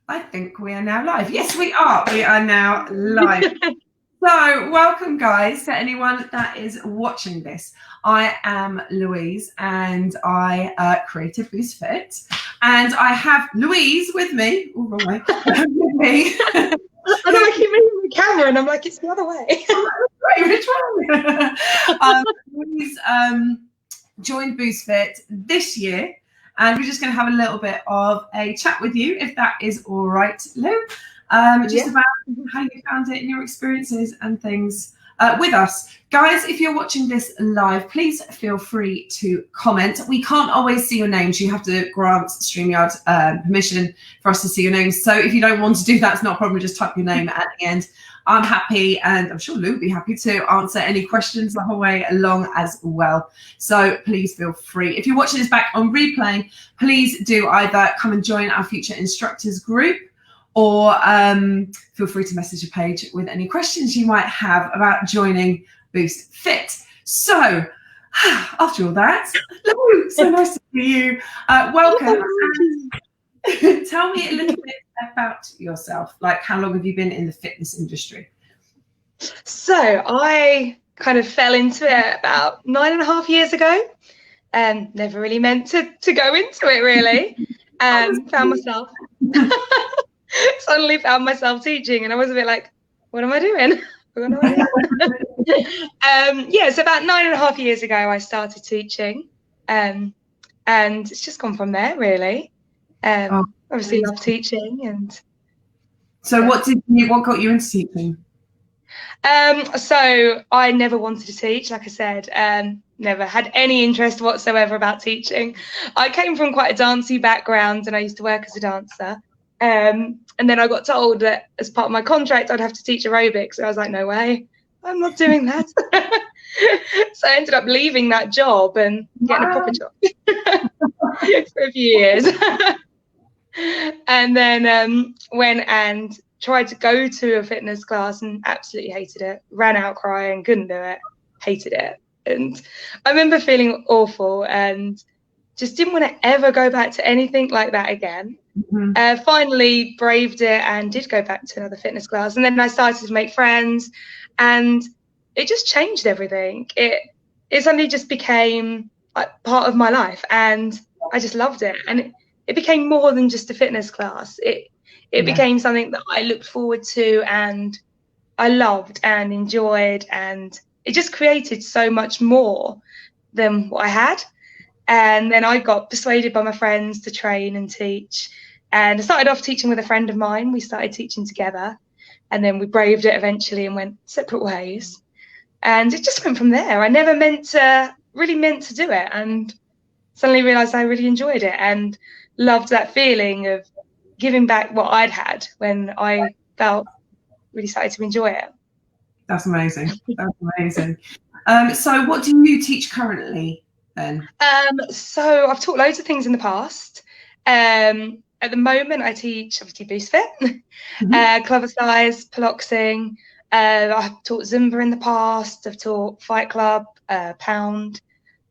I think we are now live. Yes, we are. We are now live. So welcome, guys, to anyone that is watching this. I am Louise, and I created BOOSTfit, and I have Louise with me. Oh, wrong way. With me. I know I keep moving the camera, and I'm like, it's the other way. Which one? Louise joined BOOSTfit this year. And we're just going to have a little bit of a chat with you, if that is all right, Lou. Just about how you found it and your experiences and things with us. Guys, if you're watching this live, please feel free to comment. We can't always see your names. You have to grant StreamYard permission for us to see your names. So if you don't want to do that, it's not a problem. Just type your name at the end. I'm happy, and I'm sure Lou will be happy to answer any questions the whole way along as well. So please feel free. If you're watching this back on replay, please do either come and join our future instructors group, or feel free to message a page with any questions you might have about joining BOOSTfit. So after all that, Lou, so nice to see you. Welcome. Tell me a little bit about yourself. Like, how long have you been in the fitness industry? So I kind of fell into it about 9.5 years ago, and never really meant to go into it really. And suddenly found myself teaching, and I was a bit like, what am I doing? So about 9.5 years ago I started teaching, and it's just gone from there really. Obviously love teaching. And so what got you into teaching? So I never wanted to teach, like I said. Never had any interest whatsoever about teaching. I came from quite a dancey background, and I used to work as a dancer. And then I got told that as part of my contract I'd have to teach aerobics. So I was like, no way, I'm not doing that. So I ended up leaving that job and getting a proper job for a few years. And then went and tried to go to a fitness class and absolutely hated it. Ran out crying, couldn't do it, hated it. And I remember feeling awful and just didn't want to ever go back to anything like that again. Mm-hmm. Finally braved it and did go back to another fitness class. And then I started to make friends, and it just changed everything. It suddenly just became like part of my life, and I just loved it. And it became more than just a fitness class. It became something that I looked forward to, and I loved and enjoyed, and it just created so much more than what I had. And then I got persuaded by my friends to train and teach. And I started off teaching with a friend of mine. We started teaching together, and then we braved it eventually and went separate ways. And it just went from there. I never really meant to do it, and suddenly realised I really enjoyed it and loved that feeling of giving back what I'd had when I really started to enjoy it. That's amazing. That's amazing. So what do you teach currently then? So I've taught loads of things in the past. At the moment I teach obviously BOOSTfit, club size, piloxing. I've taught Zumba in the past. I've taught Fight Club, Pound,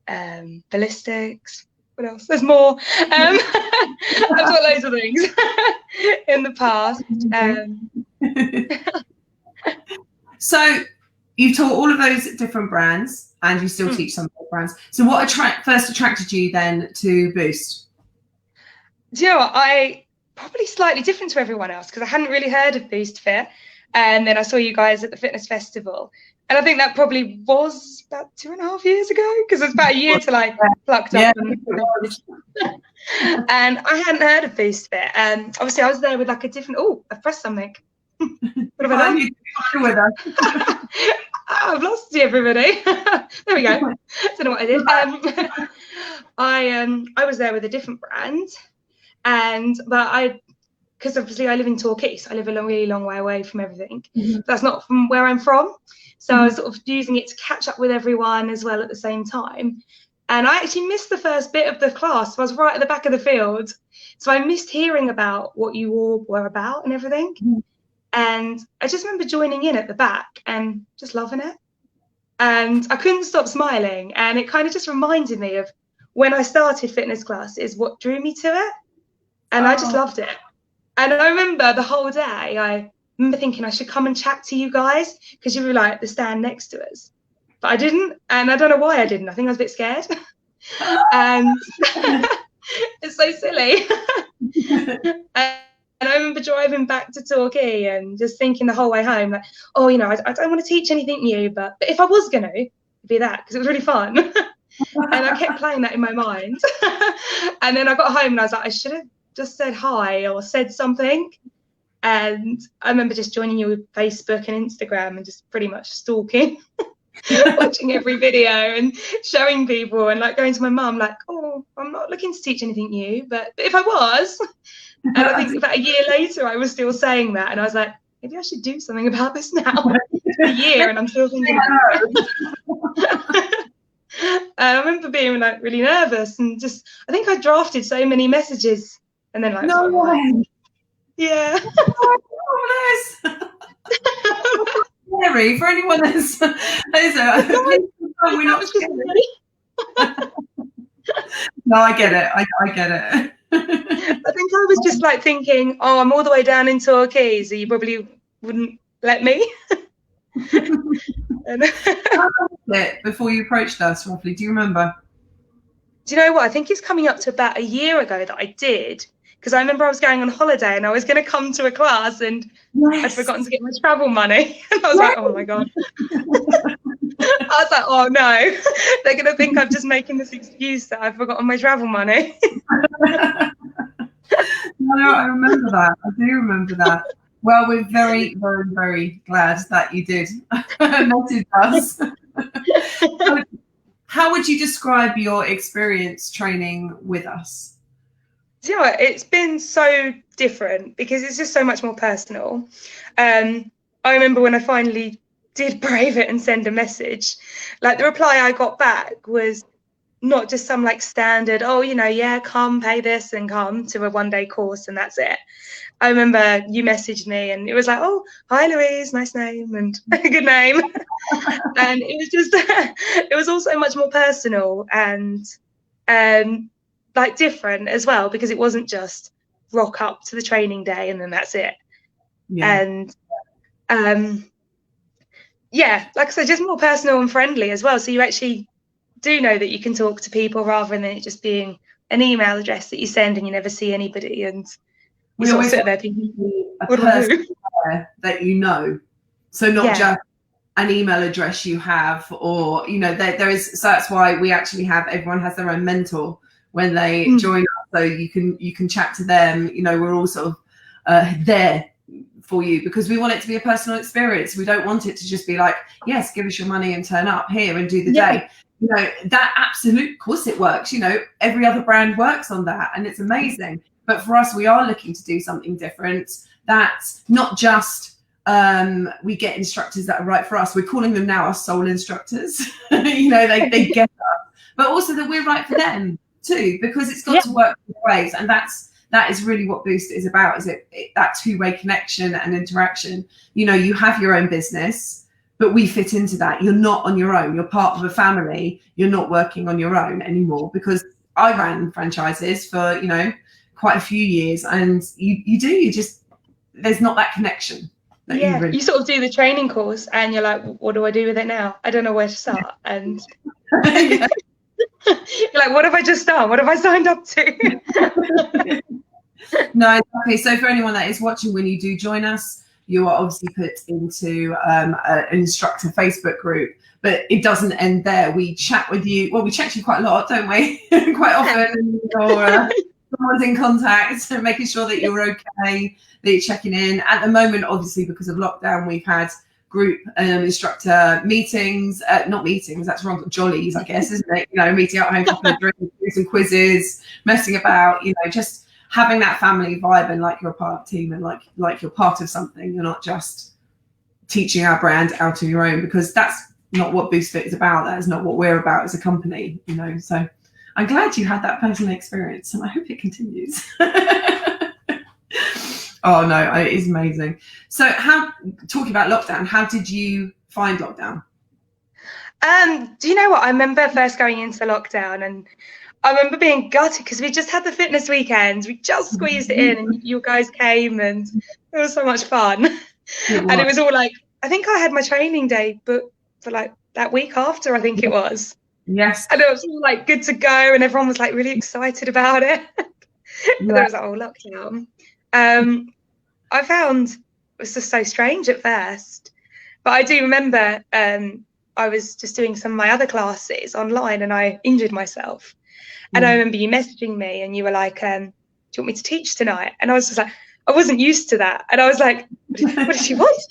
ballistics. What else? There's more. I've taught loads of things in the past. So you've taught all of those different brands, and you still teach some of those brands. So what first attracted you then to Boost? Do you know what? I probably slightly different to everyone else, because I hadn't really heard of BOOSTfit, and then I saw you guys at the fitness festival. And I think that probably was about 2.5 years ago, because it's about a year till I plucked up. And I hadn't heard of BOOSTfit. And obviously I was there with like a different, I've pressed something. What have I done? With us. I've lost you, everybody. There we go. Don't know what I did. I was there with a different brand, because obviously I live in Torquay, so I live a really long way away from everything. That's not from where I'm from. So I was sort of using it to catch up with everyone as well at the same time. And I actually missed the first bit of the class. So I was right at the back of the field. So I missed hearing about what you all were about and everything. And I just remember joining in at the back and just loving it. And I couldn't stop smiling. And it kind of just reminded me of when I started fitness classes, what drew me to it. And I just loved it. And I remember the whole day, I remember thinking I should come and chat to you guys because you were like the stand next to us. But I didn't. And I don't know why I didn't. I think I was a bit scared. And it's so silly. And I remember driving back to Torquay and just thinking the whole way home, like, oh, you know, I don't want to teach anything new, but if I was going to, it'd be that, because it was really fun. And I kept playing that in my mind. And then I got home and I was like, I should have just said hi or said something. And I remember just joining you with Facebook and Instagram and just pretty much stalking, watching every video and showing people and like going to my mum like, oh, I'm not looking to teach anything new, but if I was. And I think about a year later, I was still saying that. And I was like, maybe I should do something about this now. It's a year and I'm still thinking about it. And I remember being like really nervous and just, I think I drafted so many messages and then like, no way. Yeah. Oh, scary for anyone that's we're not scary. No, I get it. I get it. I think I was just like thinking, oh, I'm all the way down in Torquay, so you probably wouldn't let me. How long was it before you approached us, roughly? Do you remember? Do you know what? I think it's coming up to about a year ago that I did, because I remember I was going on holiday and I was going to come to a class and I'd forgotten to get my travel money. And I was like, oh my God. I was like, oh no, they're going to think I'm just making this excuse that I've forgotten my travel money. No, I remember that. I do remember that. Well, we're very, very, very glad that you did message us. So, how would you describe your experience training with us? Yeah, it's been so different because it's just so much more personal. I remember when I finally did brave it and send a message, like the reply I got back was not just some like standard, oh, you know, yeah, come pay this and come to a 1-day course and that's it. I remember you messaged me and it was like, oh, hi Louise, nice name and good name. And it was just, it was also much more personal and like different as well, because it wasn't just rock up to the training day and then that's it. Yeah. And yeah, like I said, just more personal and friendly as well. So you actually do know that you can talk to people rather than it just being an email address that you send and you never see anybody and you sort of sit there thinking, what do I do? That you know. So not just an email address you have, or, you know, there is, so that's why we actually have, everyone has their own mentor when they join us, so you can chat to them. You know, we're all sort of there for you because we want it to be a personal experience. We don't want it to just be like, yes, give us your money and turn up here and do the day. You know, that absolute, of course it works. You know, every other brand works on that and it's amazing. But for us, we are looking to do something different. That's not just we get instructors that are right for us. We're calling them now our soul instructors. You know, they get us, but also that we're right for them too, because it's got to work both ways. And that is really what Boost is about, is it that two-way connection and interaction. You know, you have your own business, but we fit into that. You're not on your own. You're part of a family. You're not working on your own anymore, because I ran franchises for, you know, quite a few years, and you just, there's not that connection. You sort of do the training course and you're like, what do I do with it now? I don't know where to start. And you're like, what have I just done? What have I signed up to? No, exactly. So for anyone that is watching, when you do join us, you are obviously put into an instructor Facebook group, but it doesn't end there. We chat with you. Well, we chat to you quite a lot, don't we? Quite often. Or someone's in contact, making sure that you're okay, that you're checking in. At the moment, obviously, because of lockdown, we've had group instructor meetings, not meetings, that's wrong, jollies, I guess, isn't it? You know, meeting out, having a couple of drinks, doing some quizzes, messing about, you know, just having that family vibe and like you're a part of the team and like you're part of something. You're not just teaching our brand out on your own, because that's not what BOOSTfit is about. That is not what we're about as a company, you know. So I'm glad you had that personal experience and I hope it continues. Oh no, it is amazing. So talking about lockdown, how did you find lockdown? Do you know what? I remember first going into lockdown and I remember being gutted because we just had the fitness weekends. We just squeezed it in, and you guys came, and it was so much fun. And it was all like, I think I had my training day booked for like that week after, I think it was. Yes. And it was all like good to go, and everyone was like really excited about it. And there was like, oh, lockdown. I found it was just so strange at first, but I do remember I was just doing some of my other classes online, and I injured myself. And I remember you messaging me, and you were like, do you want me to teach tonight? And I was just like, I wasn't used to that. And I was like, what did she want?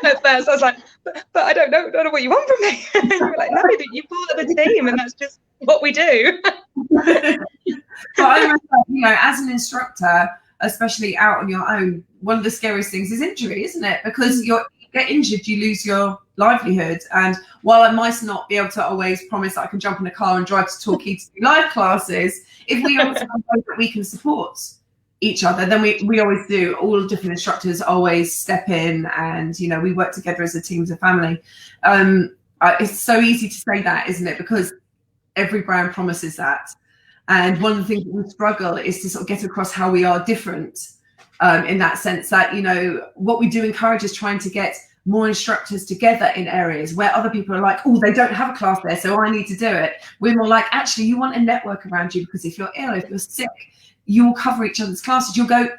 At first, I was like, but I don't know what you want from me. And you were like, no, you're part of the team, and that's just what we do. But I remember, you know, as an instructor, especially out on your own, one of the scariest things is injury, isn't it? Because you get injured, you lose your livelihood. And while I might not be able to always promise that I can jump in a car and drive to Torquay to do live classes, if we also know that we can support each other, then we always do. All different instructors always step in, and, you know, we work together as a team, as a family. It's so easy to say that, isn't it? Because every brand promises that. And one of the things that we struggle is to sort of get across how we are different, in that sense that, you know, what we do encourage is trying to get more instructors together in areas where other people are like, oh, they don't have a class there, so I need to do it. We're more like, actually, you want a network around you, because if you're ill, if you're sick, you will cover each other's classes. You'll go,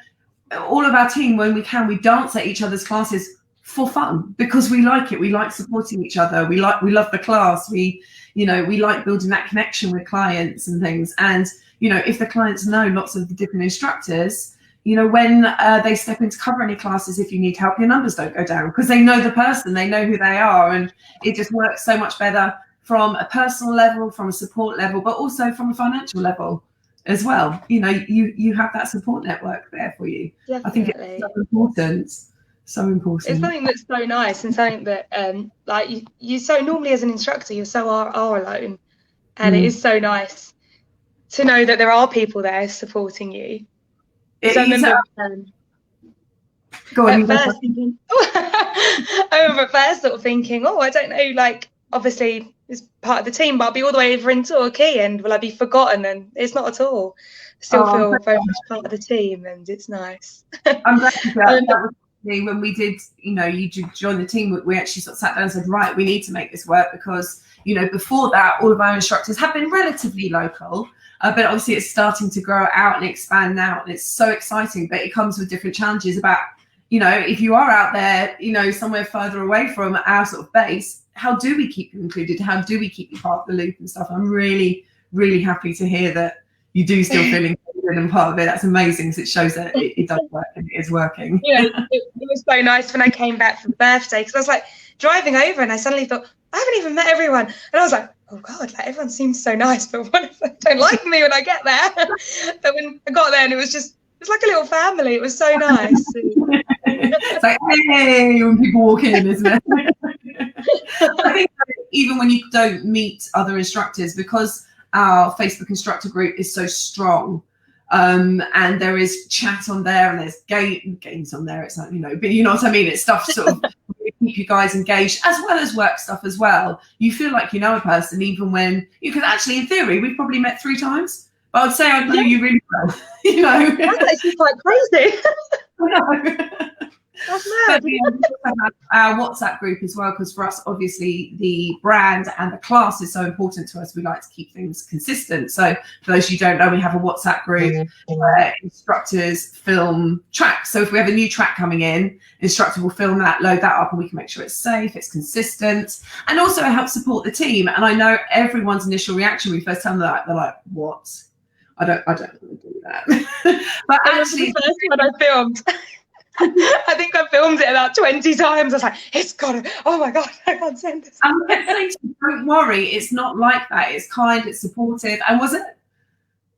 all of our team, when we can, we dance at each other's classes for fun, because we like it. We like supporting each other. We love the class. We like building that connection with clients and things. And, you know, if the clients know lots of the different instructors, you know, when they step in to cover any classes, if you need help, your numbers don't go down, because they know the person, they know who they are. And it just works so much better from a personal level, from a support level, but also from a financial level as well. You know, you have that support network there for you. Definitely. I think it's so important. So important. It's something that's so nice, and something that like you so normally as an instructor, you're so are alone, and it is so nice to know that there are people there supporting you. So I remember I remember at first sort of thinking, oh, I don't know, like, obviously it's part of the team, but I'll be all the way over in Torquay, and will I be forgotten? And it's not at all. I still feel very much part of the team, and it's nice. I'm glad that was when we did, you know, you join the team, we actually sort of sat down and said, right, we need to make this work, because, you know, before that, all of our instructors have been relatively local. But obviously it's starting to grow out and expand now, and it's so exciting, but it comes with different challenges about, you know, if you are out there, you know, somewhere further away from our sort of base, how do we keep you included? How do we keep you part of the loop and stuff? I'm really, really happy to hear that you do still feel included and part of it. That's amazing, because it shows that it does work, and it is working. Yeah, it was so nice when I came back for the birthday, because I was like driving over, and I suddenly thought, I haven't even met everyone. And I was like, oh God, like, everyone seems so nice, but what if they don't like me when I get there? But when I got there, and it's like a little family. It was so nice. It's like, hey, when people walk in, isn't it? I think even when you don't meet other instructors, because our Facebook instructor group is so strong, and there is chat on there, and there's games on there, it's like, you know, but you know what I mean, it's stuff sort of keep you guys engaged, as well as work stuff as well. You feel like you know a person, even when you could actually, in theory, we've probably met 3 times, but I'd say I know you really well. You know, that's actually quite crazy. I know. That's mad. But we have our WhatsApp group as well, because for us, obviously, the brand and the class is so important to us. We like to keep things consistent. So for those who don't know, we have a WhatsApp group where instructors film tracks. So if we have a new track coming in, instructor will film that, load that up, and we can make sure it's safe, it's consistent, and also it helps support the team. And I know everyone's initial reaction when we first tell them that, they're like, what? I don't want to do that. But actually, the first one I filmed. I think I filmed it about 20 times. I was like, it's got to, oh my God, I can't send this. And I kept saying to you, don't worry, it's not like that. It's kind, it's supportive. And was it?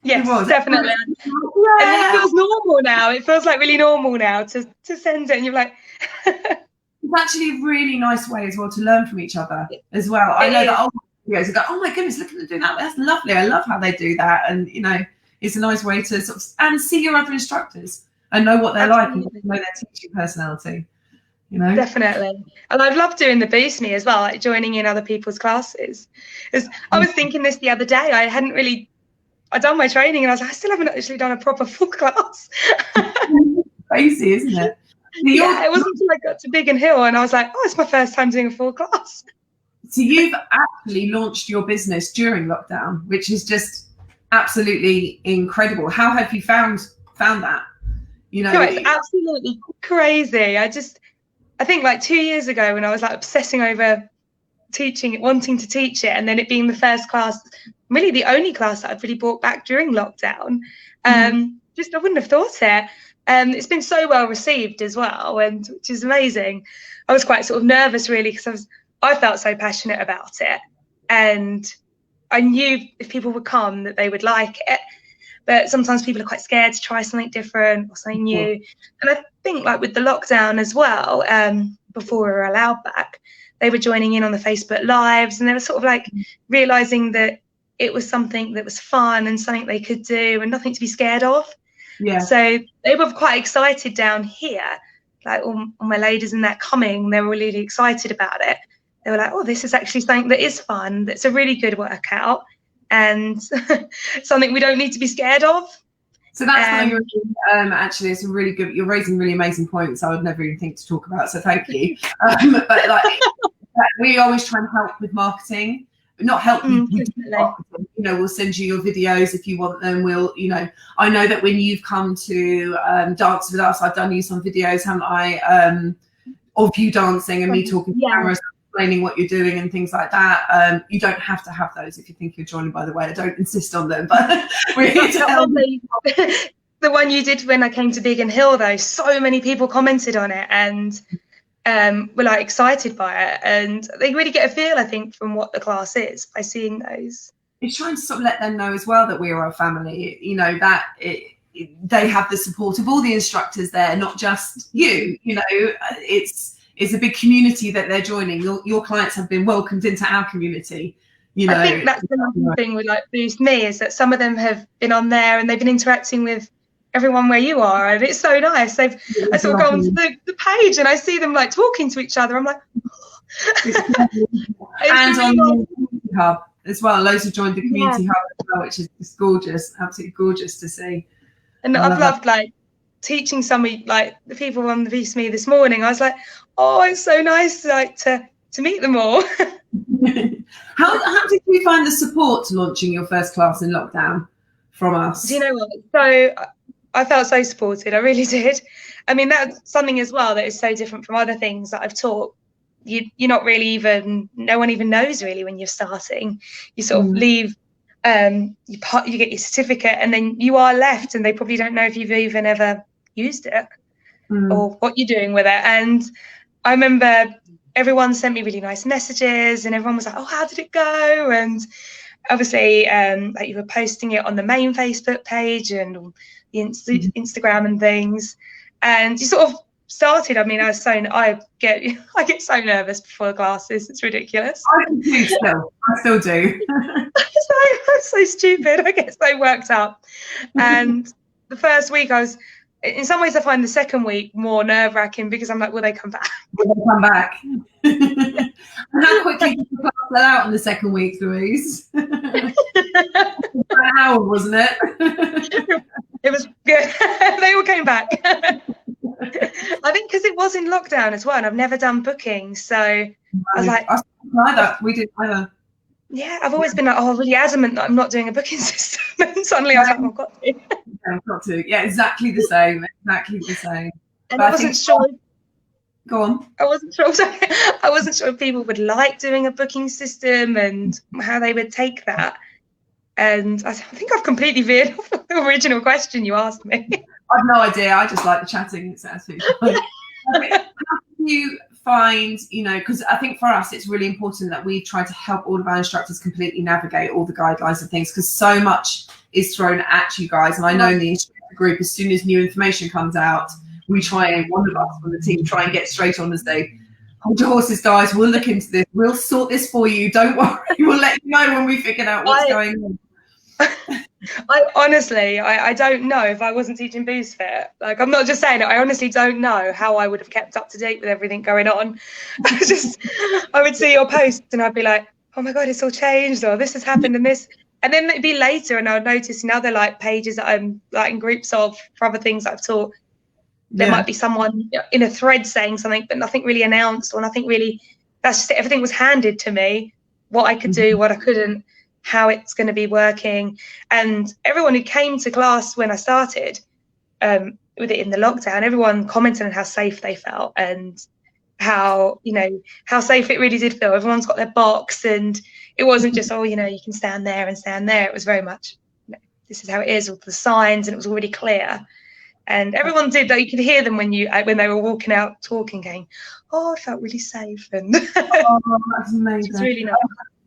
Yes, it was. Definitely. Yeah. And it feels normal now. It feels like really normal now to send it. And you're like... It's actually a really nice way as well to learn from each other as well. I know that old videos, I go, oh my goodness, look at them doing that. That's lovely. I love how they do that. And, you know, it's a nice way to sort of, and see your other instructors and know what they're like, and know their teaching personality. you know. Definitely. And I've loved doing the Boost Me as well, like joining in other people's classes. I was thinking this the other day, I'd done my training and I was like, I still haven't actually done a proper full class. Crazy, isn't it? Yeah, it wasn't until I got to Biggin Hill and I was like, oh, it's my first time doing a full class. So you've actually launched your business during lockdown, which is just absolutely incredible. How have you found that? You know, it's absolutely crazy. I think like 2 years ago when I was like obsessing over teaching it, wanting to teach it, and then it being the first class, really the only class that I've really brought back during lockdown. Just I wouldn't have thought it. It's been so well received as well, and which is amazing. I was quite sort of nervous really because I felt so passionate about it, and I knew if people would come that they would like it. But sometimes people are quite scared to try something different or something new. And I think like with the lockdown as well, before we were allowed back, they were joining in on the Facebook Lives and they were sort of like realising that it was something that was fun and something they could do and nothing to be scared of. Yeah. So they were quite excited down here, like all my ladies and that coming, they were really excited about it. They were like, oh, this is actually something that is fun, that's a really good workout. And something we don't need to be scared of. So that's actually, it's a really good, you're raising really amazing points I would never even think to talk about, so thank you. But like, we always try and help with marketing, but not help you with marketing. You know, we'll send you your videos if you want them. We'll, you know, I know that when you've come to dance with us, I've done you some videos, haven't I, of you dancing and me talking to cameras, explaining what you're doing and things like that. You don't have to have those if you think you're joining, by the way. I don't insist on them, but we're here to help. The one you did when I came to Biggin Hill, though, so many people commented on it and were like excited by it, and they really get a feel, I think, from what the class is by seeing those. It's trying to sort of let them know as well that we are a family, you know, that they have the support of all the instructors there, not just you, you know. It's a big community that they're joining. Your clients have been welcomed into our community. You know, I think that's the thing with like Boost Me is that some of them have been on there and they've been interacting with everyone where you are, and it's so nice. I sort of go onto the page and I see them like talking to each other. I'm like, and on the community hub as well. Loads have joined the community hub as well, which is just gorgeous, absolutely gorgeous to see. And I've loved like teaching some of like the people on the Boost Me this morning. I was like, oh, it's so nice like to meet them all. How did you find the support to launching your first class in lockdown from us? Do you know what? So I felt so supported. I really did. I mean, that's something as well that is so different from other things that I've taught. You're not really even, no one even knows really when you're starting. You sort of leave, you get your certificate and then you are left and they probably don't know if you've even ever used it or what you're doing with it. And I remember everyone sent me really nice messages and everyone was like, oh, how did it go? And obviously like you were posting it on the main Facebook page and the Instagram and things, and you sort of started. I mean, I get so nervous before classes, it's ridiculous. I still do. I'm so stupid. I get so worked up. And the first week in some ways I find the second week more nerve-wracking because I'm like, will they come back? Will they come back? And how quickly did you class that out in the second week, Louise? An hour, wasn't it? It was good. They all came back. I think because it was in lockdown as well, and I've never done bookings, so I was like, we didn't either. Yeah, I've always been like, really adamant that I'm not doing a booking system, and suddenly I was like, I've got to. I've got to. Yeah, exactly the same. Exactly the same. And I wasn't sure. Go on. I wasn't sure. I wasn't sure if people would like doing a booking system and how they would take that. And I think I've completely veered off the original question you asked me. I've no idea. I just like the chatting. It's absolutely fine. How do you find, you know, because I think for us it's really important that we try to help all of our instructors completely navigate all the guidelines and things, because so much is thrown at you guys. And I know in the instructor group, as soon as new information comes out, we try, one of us from the team, try and get straight on and say, hold your horses, guys, we'll look into this, we'll sort this for you, don't worry, we'll let you know when we figured out what's going on. I honestly, I don't know if I wasn't teaching BOOSTfit. Like, I'm not just saying it. I honestly don't know how I would have kept up to date with everything going on. I would see your posts and I'd be like, oh my God, it's all changed, or this has happened and this. And then it'd be later and I would notice now they're like pages that I'm like in groups of for other things that I've taught. There might be someone in a thread saying something, but nothing really announced, or nothing really, that's just it. Everything was handed to me, what I could do, what I couldn't, how it's going to be working. And everyone who came to class when I started with it in the lockdown, everyone commented on how safe they felt and how, you know, how safe it really did feel. Everyone's got their box and it wasn't just, oh, you know, you can stand there and stand there. It was very much, you know, this is how it is, with the signs, and it was already clear. And everyone did, like, you could hear them when they were walking out talking, going, oh, I felt really safe. And oh, that's amazing. It's really nice.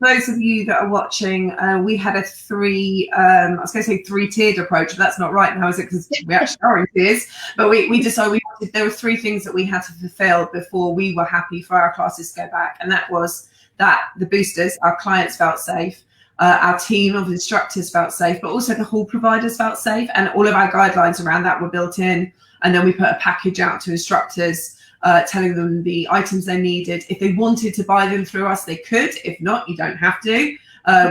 Those of you that are watching, we had a three-tiered approach, but that's not right now, is it? Because we actually are in tiers. But we decided there were three things that we had to fulfill before we were happy for our classes to go back. And that was that the boosters, our clients, felt safe. Our team of instructors felt safe, but also the hall providers felt safe, and all of our guidelines around that were built in. And then we put a package out to instructors, telling them the items they needed. If they wanted to buy them through us, they could. If not, you don't have to.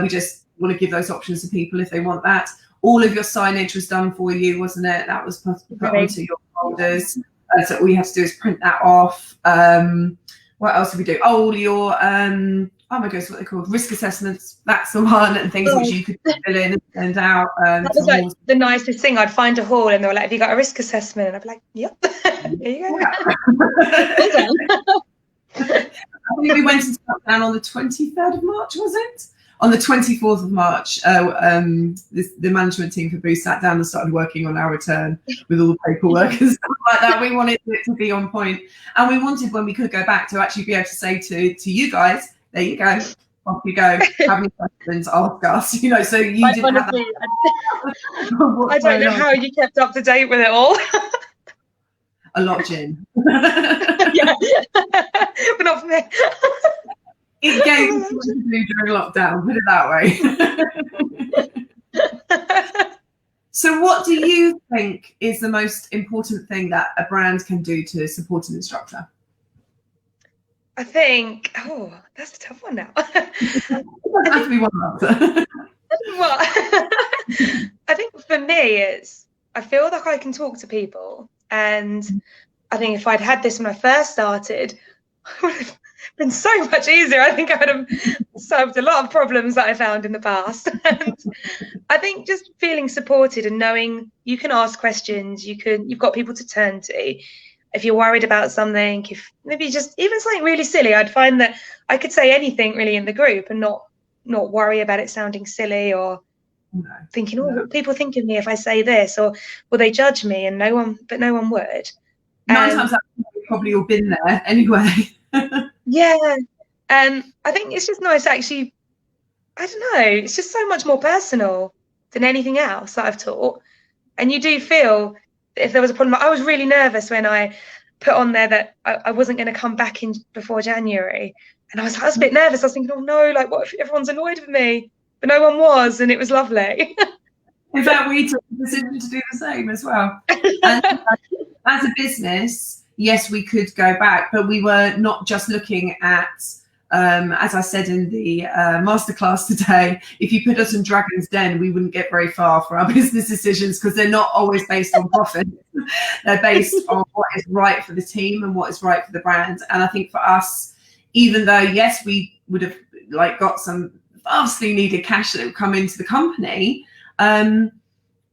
We just want to give those options to people if they want that. All of your signage was done for you, wasn't it? That was put onto your folders. So all you have to do is print that off. What else did we do? Oh, your oh my gosh, what they called risk assessments. That's the one, and things which you could fill in and send out. That was like the nicest thing. I'd find a hall and they were like, "Have you got a risk assessment?" And I'd be like, "Yep, here you go." Yeah. Well done. I think we went into Topdown on the 23rd of March, was it? On the 24th of March, the management team for Boost sat down and started working on our return with all the paperwork and stuff like that. We wanted it to be on point, and we wanted, when we could go back, to actually be able to say to you guys, there you go, off you go. Have any questions, ask us. You know, so you didn't have that. I don't know how you kept up to date with it all. A lot, Jim. Yeah, but not for me. It gave us what to do during lockdown, put it that way. So what do you think is the most important thing that a brand can do to support an instructor? I think, oh, that's a tough one now. It doesn't have to be one answer. I think for me, I feel like I can talk to people. And I think if I'd had this when I first started, it would have been so much easier. I think I would have solved a lot of problems that I found in the past. And I think just feeling supported and knowing you can ask questions, you've got people to turn to. If you're worried about something, if maybe just even something really silly, I'd find that I could say anything really in the group and not worry about it sounding silly or thinking, oh, what people think of me if I say this, or will they judge me? And no one would. 9 times out of 10, you've probably all been there anyway. Yeah. I think it's just nice, actually. I don't know. It's just so much more personal than anything else that I've taught. And you do feel, if there was a problem, I was really nervous when I put on there that I wasn't going to come back in before January. And I was a bit nervous. I was thinking, oh no, like, what if everyone's annoyed with me? But no one was, and it was lovely. In fact, we took the decision to do the same as well. And as a business, yes, we could go back, but we were not just looking at, as I said in the masterclass today, if you put us in Dragon's Den, we wouldn't get very far for our business decisions, because they're not always based on profit. They're based on what is right for the team and what is right for the brand. And I think for us, even though, yes, we would have got some vastly needed cash that would come into the company,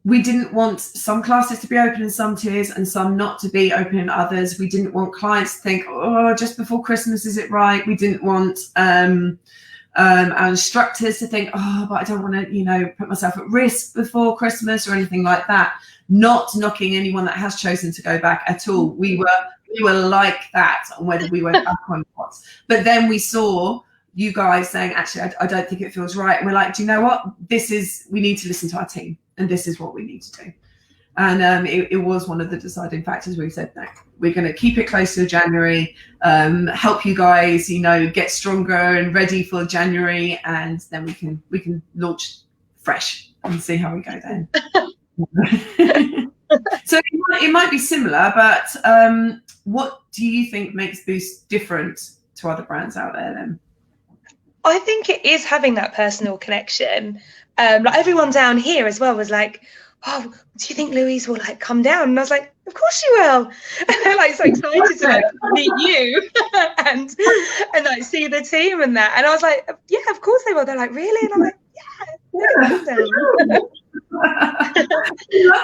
we didn't want some classes to be open in some tiers and some not to be open in others. We didn't want clients to think, oh, just before Christmas, is it right? We didn't want our instructors to think, oh, but I don't want to, put myself at risk before Christmas or anything like that. Not knocking anyone that has chosen to go back at all. We were like that on whether we went back or not. But then we saw you guys saying, actually, I don't think it feels right. And we're like, do you know what? We need to listen to our team, and this is what we need to do. And it was one of the deciding factors. We said, no, we're going to keep it close to January, help you guys, get stronger and ready for January, and then we can launch fresh and see how we go then. So it might be similar, but what do you think makes Boost different to other brands out there then? I think it is having that personal connection. Like everyone down here as well was like, oh, do you think Louise will like come down? And I was like, of course she will. And they're like so excited to like meet you and like see the team and that. And I was like, yeah, of course they will. They're like, really? And I'm like, yeah, come down.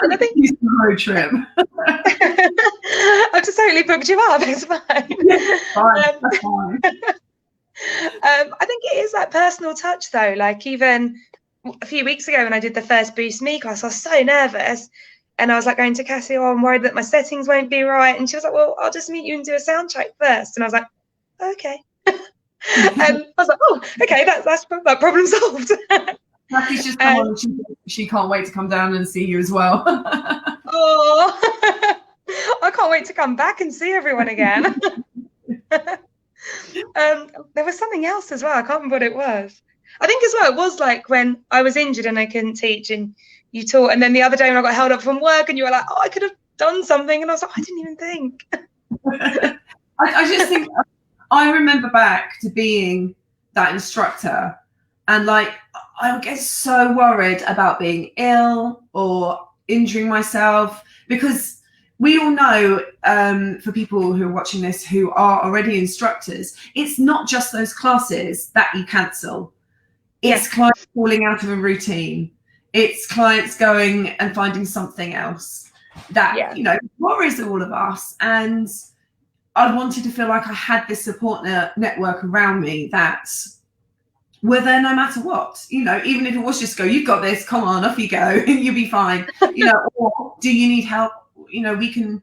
And I think you road trip. I've just totally booked you up. It's fine. Fine, fine. I think it is that personal touch though. Like even a few weeks ago when I did the first Boost Me class, I was so nervous, and I was like going to Cassie, oh, I'm worried that my settings won't be right, and she was like, well, I'll just meet you and do a sound check first. And I was like, okay. And I was like, oh, okay, that's that problem solved. Cassie's just come on, she can't wait to come down and see you as well. Oh, I can't wait to come back and see everyone again. There was something else as well. I can't remember what it was. I think as well, it was like when I was injured and I couldn't teach and you taught. And then the other day when I got held up from work and you were like, oh, I could have done something. And I was like, I didn't even think. I just think I remember back to being that instructor, and like I would get so worried about being ill or injuring myself, because we all know, for people who are watching this who are already instructors, it's not just those classes that you cancel. It's clients falling out of a routine. It's clients going and finding something else that, you know, worries all of us. And I wanted to feel like I had this support network around me that were there no matter what, you know, even if it was just go, you've got this, come on, off you go, you'll be fine, you know, or do you need help? You know, we can,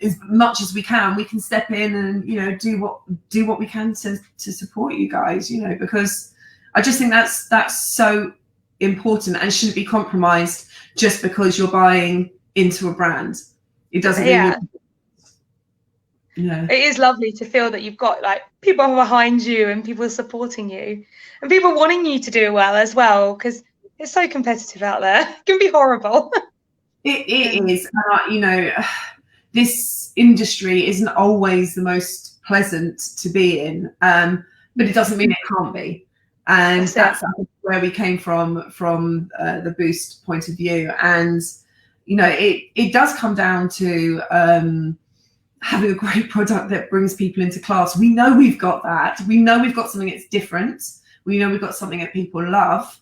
as much as we can, we can step in and, you know, do what we can to support you guys, you know, because I just think that's so important and shouldn't be compromised just because you're buying into a brand. It doesn't mean it is lovely to feel that you've got like people behind you and people supporting you and people wanting you to do well as well, because it's so competitive out there. It can be horrible. It is. You know, this industry isn't always the most pleasant to be in, but it doesn't mean it can't be. And that's where we came from the Boost point of view. And, you know, it does come down to having a great product that brings people into class. We know we've got that. We know we've got something that's different. We know we've got something that people love.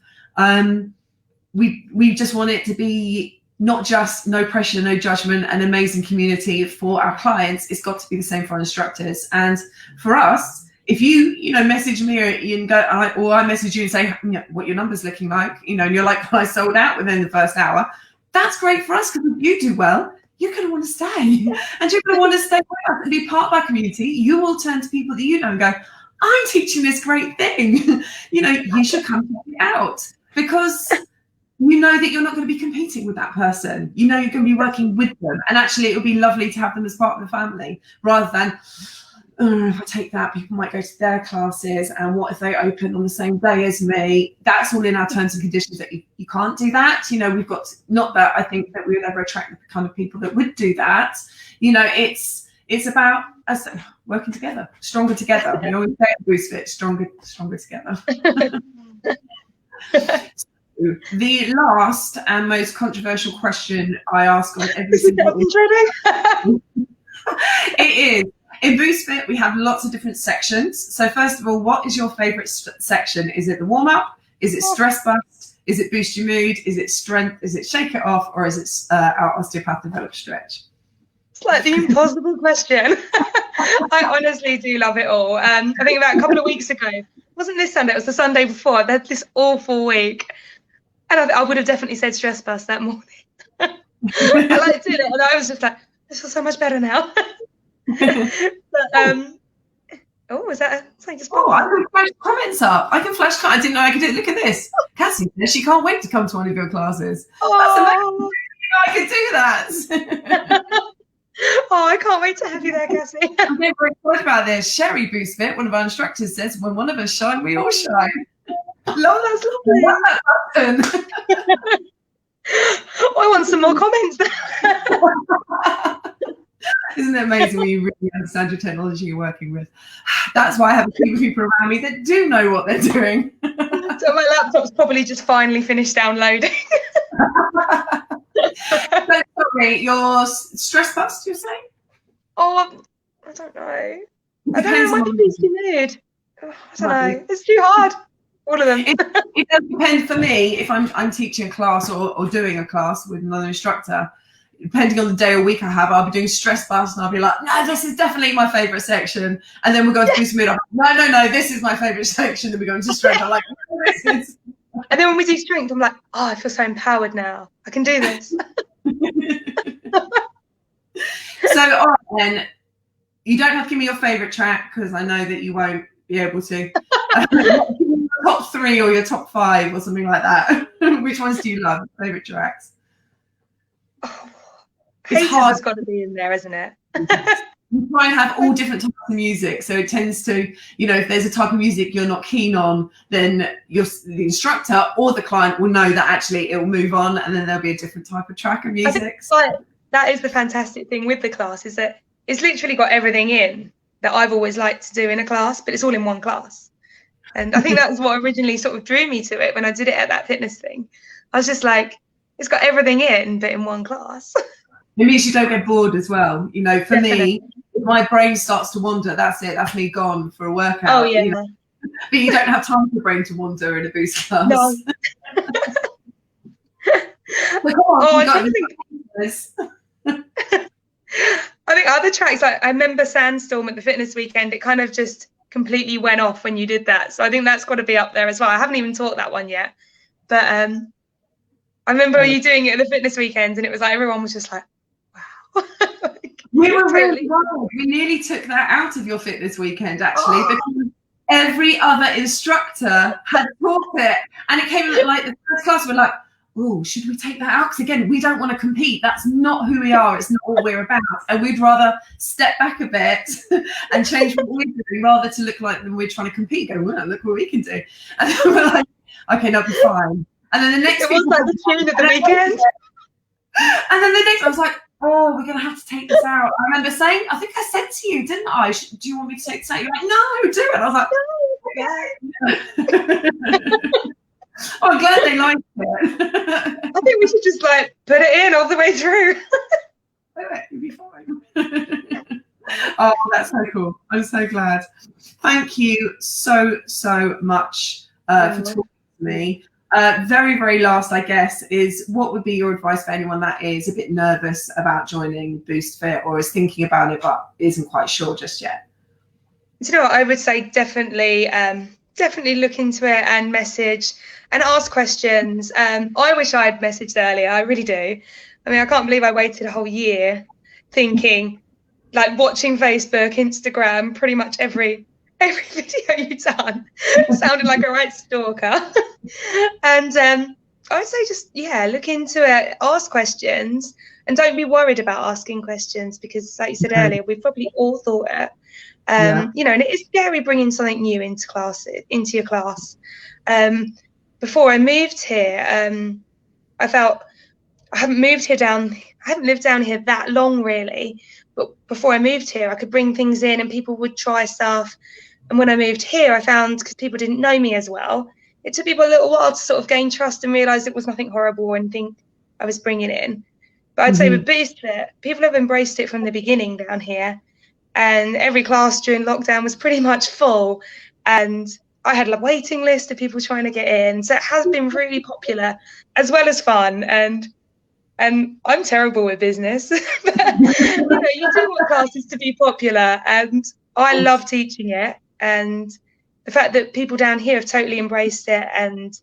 We just want it to be not just no pressure, no judgment, an amazing community for our clients. It's got to be the same for our instructors. And for us, if you know, message me and go, or I message you and say, you know, what your number's looking like, you know, and you're like, well, I sold out within the first hour. That's great for us, because if you do well, you're going to want to stay, and you're going to want to stay with us and be part of our community. You will turn to people that you know and go, I'm teaching this great thing. You know, you should come check it out, because you know that you're not going to be competing with that person. You know, you're going to be working with them, and actually it would be lovely to have them as part of the family, rather than, oh, if I take that, people might go to their classes, and what if they open on the same day as me? That's all in our terms and conditions, that you can't do that. You know, we've got to, not that I think that we would ever attract the kind of people that would do that. You know, it's about us working together, stronger together. We always say at BOOSTfit, stronger together. The last and most controversial question I ask on every single it is, in BOOSTfit we have lots of different sections. So first of all, what is your favorite section? Is it the warm-up? Is it stress bust? Is it boost your mood? Is it strength? Is it shake it off? Or is it our osteopath develop stretch? It's like the impossible question. I honestly do love it all. I think about a couple of weeks ago, wasn't this Sunday, it was the Sunday before, I had this awful week. And I would have definitely said stress bust that morning. I like did it, and I was just like, this feels so much better now. But, oh, is that something just popped? Oh, I can flash comments up. I didn't know I could do it. Look at this. Cassie says she can't wait to come to one of your classes. Oh, that's amazing. I can do that. Oh, I can't wait to have you there, Cassie. I'm very excited about this. Sherry BOOSTfit, one of our instructors, says, when one of us shine, we all shine. Love, that's lovely. I want some more comments. Isn't it amazing when you really understand your technology you're working with? That's why I have a team of people around me that do know what they're doing. So my laptop's probably just finally finished downloading. So, sorry, your stress bust, you're saying? Oh, I don't know. I don't know. Depends It might on be boosty mood. I don't know. It's too hard. All of them. It does depend for me if I'm teaching a class or doing a class with another instructor. Depending on the day or week I have, I'll be doing stress bust and I'll be like, no, this is definitely my favourite section. And then we'll go to boost mood. I'm like, no, this is my favourite section. Then we go into strength. I'm like, no, this is. And then when we do strength, I'm like, oh, I feel so empowered now. I can do this. So, all right, then. You don't have to give me your favourite track because I know that you won't be able to. Top 3 or your top 5 or something like that. Which ones do you love? Favourite tracks? Oh, It's hard. Has got to be in there, isn't it? You try and have all different types of music, so it tends to, if there's a type of music you're not keen on, then the instructor or the client will know that actually it will move on, and then there'll be a different type of track of music. That is the fantastic thing with the class, is that it's literally got everything in that I've always liked to do in a class, but it's all in one class. And I think that's what originally sort of drew me to it when I did it at that fitness thing. I was just like, it's got everything in, but in one class. It means you don't get bored as well. For Definitely. me, if my brain starts to wander, that's it. That's me gone for a workout. Oh, yeah. But you don't have time for your brain to wander in a boost class. No. I think other tracks, like I remember Sandstorm at the fitness weekend, it kind of just completely went off when you did that. So I think that's got to be up there as well. I haven't even taught that one yet. But I remember you doing it at the fitness weekend and it was like everyone was just like, wow. We were really wild. We nearly took that out of your fitness weekend, actually, because every other instructor had taught it. And it came like the first class, we're like, oh, should we take that out? Because again, we don't want to compete. That's not who we are. It's not what we're about. And we'd rather step back a bit and change what we're doing rather to look like we're trying to compete. Go, well, look what we can do. And then we're like, okay, that'll be fine. And then the next it was like the tune at the weekend. And then the next, I was like, oh, we're going to have to take this out. I remember saying, I think I said to you, didn't I? Do you want me to take this out? You're like, no, do it. I was like, no. Oh, I'm glad they liked it. I think we should just put it in all the way through. It'll be fine. Oh, that's so cool. I'm so glad. Thank you so much for talking to me. Very, very last, I guess, is what would be your advice for anyone that is a bit nervous about joining BOOSTfit or is thinking about it but isn't quite sure just yet? You know what, I would say definitely look into it and message and ask questions. I wish I had messaged earlier. I really do. I mean, I can't believe I waited a whole year thinking, watching Facebook, Instagram, pretty much every video you've done sounded like a right stalker. And I would say just, look into it, ask questions, and don't be worried about asking questions because, like you said earlier, we've probably all thought it. And it is scary bringing something new into your class. Before I moved here, I felt I haven't lived down here that long really, but before I moved here, I could bring things in and people would try stuff. And when I moved here, I found, because people didn't know me as well, it took people a little while to sort of gain trust and realise it was nothing horrible and think I was bringing in. But I'd say with BOOSTfit, people have embraced it from the beginning down here. And every class during lockdown was pretty much full. And I had a waiting list of people trying to get in. So it has been really popular as well as fun. And I'm terrible with business. But, you do want classes to be popular. And I love teaching it. And the fact that people down here have totally embraced it and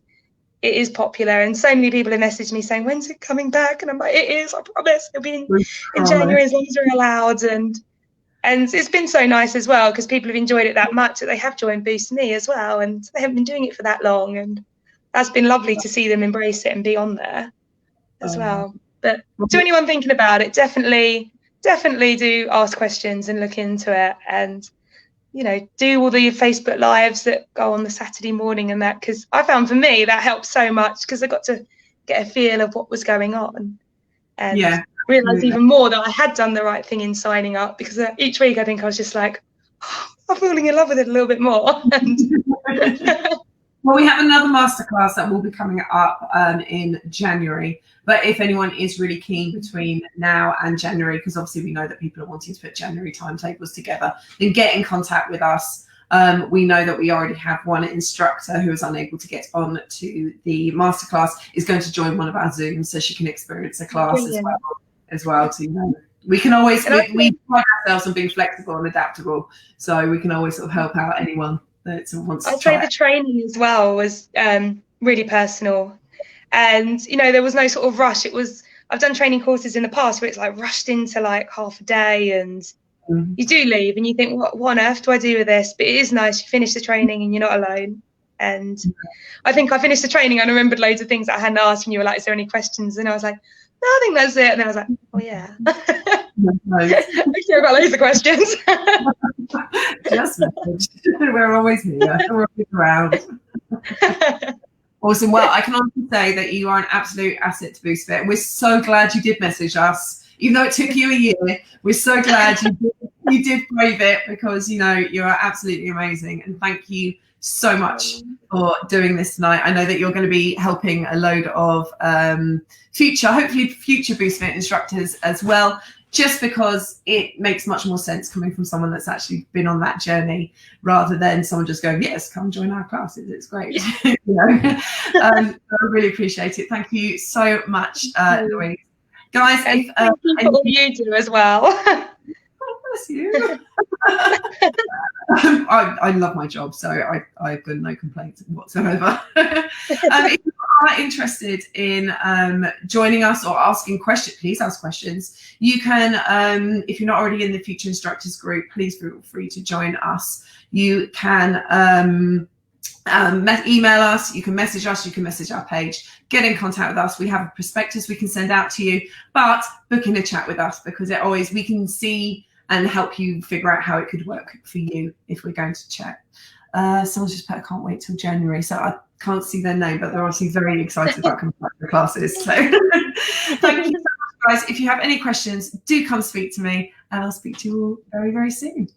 it is popular. And so many people have messaged me saying, when's it coming back? And I'm like, it is, I promise. It'll be in January as long as we're allowed. And it's been so nice as well because people have enjoyed it that much that they have joined Boost Me as well. And they haven't been doing it for that long. And that's been lovely to see them embrace it and be on there as well. But to anyone thinking about it, definitely do ask questions and look into it. And, do all the Facebook lives that go on the Saturday morning and that, because I found for me that helped so much because I got to get a feel of what was going on, and Yeah, realised even more that I had done the right thing in signing up, because each week I think I was just like, oh, I'm falling in love with it a little bit more. And well, we have another masterclass that will be coming up in January. But if anyone is really keen between now and January, because obviously we know that people are wanting to put January timetables together, then get in contact with us. We know that we already have one instructor who is unable to get on to the masterclass is going to join one of our Zooms, so she can experience a class as well. So, you know, we can always, we pride ourselves on being flexible and adaptable, so we can always sort of help out anyone that wants to try. I'd say the training as well was really personal, and you know, there was no sort of rush. It was, I've done training courses in the past where it's like rushed into like half a day, and you do leave and you think, what on earth do I do with this? But it is nice, you finish the training and you're not alone. And I think I finished the training and I remembered loads of things that I hadn't asked, and you were like, is there any questions? And I was like, no, I think that's it. And then I was like, oh yeah. Actually, I've got loads of questions. Just message. We're always here. We're always around. Awesome. Well, I can honestly say that you are an absolute asset to BOOSTfit. We're so glad you did message us, even though it took you a year. We're so glad you did brave it, because you know you are absolutely amazing. And thank you so much for doing this tonight. I know that you're going to be helping a load of hopefully future BOOSTfit instructors as well, just because it makes much more sense coming from someone that's actually been on that journey, rather than someone just going, yes, come join our classes, it's great. You know? I really appreciate it. Thank you so much, Louise. Guys, thank you for all you do as well. Bless you. I love my job, so I've got no complaints whatsoever. If you are interested in joining us or asking questions, please ask questions. You can, if you're not already in the Future Instructors group, please feel free to join us. You can email us, you can message us, you can message our page, get in contact with us. We have a prospectus we can send out to you, but book in a chat with us, because we can see and help you figure out how it could work for you if we're going to chat. Someone just put, I can't wait till January, so I can't see their name, but they're obviously very excited about coming back to the classes. So thank you so much, guys. If you have any questions, do come speak to me, and I'll speak to you all very, very soon.